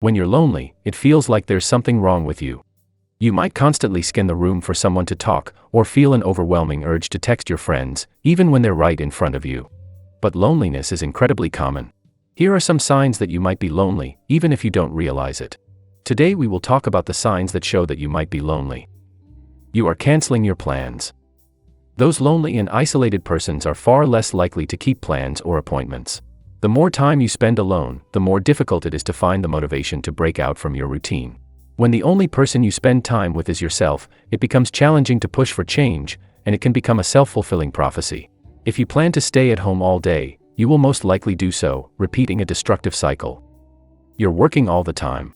When you're lonely, it feels like there's something wrong with you. You might constantly scan the room for someone to talk, or feel an overwhelming urge to text your friends, even when they're right in front of you. But loneliness is incredibly common. Here are some signs that you might be lonely, even if you don't realize it. Today we will talk about the signs that show that you might be lonely. You are canceling your plans. Those lonely and isolated persons are far less likely to keep plans or appointments. The more time you spend alone, the more difficult it is to find the motivation to break out from your routine. When the only person you spend time with is yourself, it becomes challenging to push for change, and it can become a self-fulfilling prophecy. If you plan to stay at home all day, you will most likely do so, repeating a destructive cycle. You're working all the time.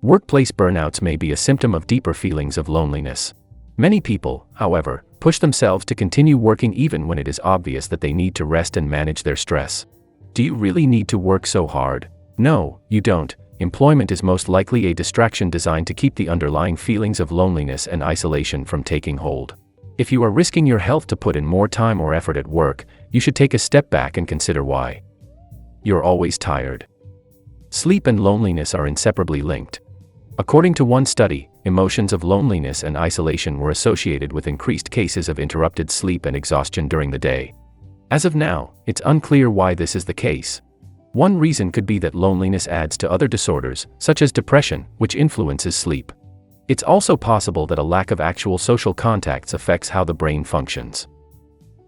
Workplace burnouts may be a symptom of deeper feelings of loneliness. Many people, however, push themselves to continue working even when it is obvious that they need to rest and manage their stress. Do you really need to work so hard? No, you don't. Employment is most likely a distraction designed to keep the underlying feelings of loneliness and isolation from taking hold. If you are risking your health to put in more time or effort at work, you should take a step back and consider why. You're always tired. Sleep and loneliness are inseparably linked. According to one study, emotions of loneliness and isolation were associated with increased cases of interrupted sleep and exhaustion during the day. As of now, it's unclear why this is the case. One reason could be that loneliness adds to other disorders, such as depression, which influences sleep. It's also possible that a lack of actual social contacts affects how the brain functions.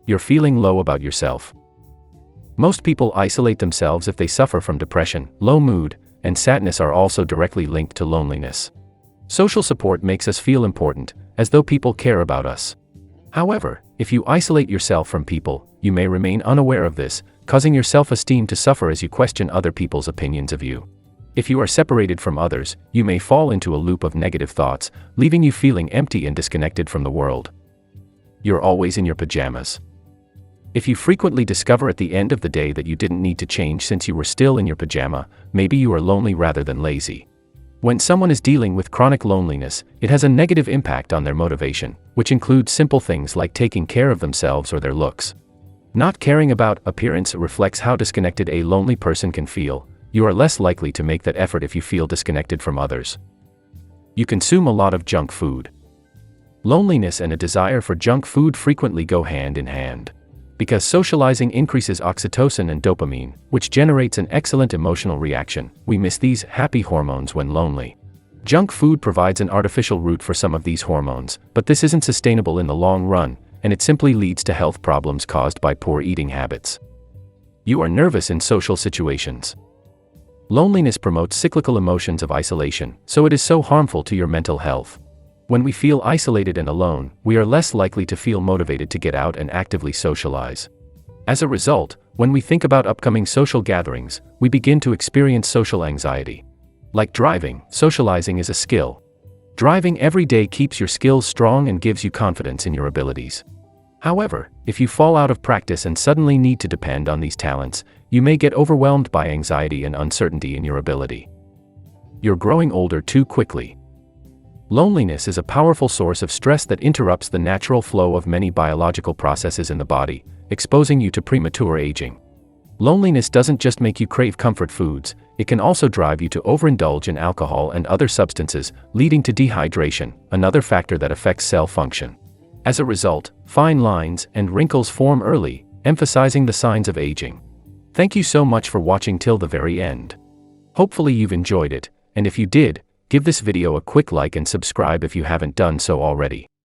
You're feeling low about yourself. Most people isolate themselves if they suffer from depression. Low mood and sadness are also directly linked to loneliness. Social support makes us feel important, as though people care about us. However, if you isolate yourself from people, you may remain unaware of this, causing your self-esteem to suffer as you question other people's opinions of you. If you are separated from others, you may fall into a loop of negative thoughts, leaving you feeling empty and disconnected from the world. You're always in your pajamas. If you frequently discover at the end of the day that you didn't need to change since you were still in your pajama, maybe you are lonely rather than lazy. When someone is dealing with chronic loneliness, it has a negative impact on their motivation, which includes simple things like taking care of themselves or their looks. Not caring about appearance reflects how disconnected a lonely person can feel. You are less likely to make that effort if you feel disconnected from others. You consume a lot of junk food. Loneliness and a desire for junk food frequently go hand in hand. Because socializing increases oxytocin and dopamine, which generates an excellent emotional reaction, we miss these happy hormones when lonely. Junk food provides an artificial route for some of these hormones, but this isn't sustainable in the long run, and it simply leads to health problems caused by poor eating habits. You are nervous in social situations. Loneliness promotes cyclical emotions of isolation, so it is so harmful to your mental health. When we feel isolated and alone, we are less likely to feel motivated to get out and actively socialize. As a result, when we think about upcoming social gatherings, we begin to experience social anxiety. Like driving, socializing is a skill. Driving every day keeps your skills strong and gives you confidence in your abilities. However, if you fall out of practice and suddenly need to depend on these talents, you may get overwhelmed by anxiety and uncertainty in your ability. You're growing older too quickly. Loneliness is a powerful source of stress that interrupts the natural flow of many biological processes in the body, exposing you to premature aging. Loneliness doesn't just make you crave comfort foods, it can also drive you to overindulge in alcohol and other substances, leading to dehydration, another factor that affects cell function. As a result, fine lines and wrinkles form early, emphasizing the signs of aging. Thank you so much for watching till the very end. Hopefully you've enjoyed it, and if you did, give this video a quick like and subscribe if you haven't done so already.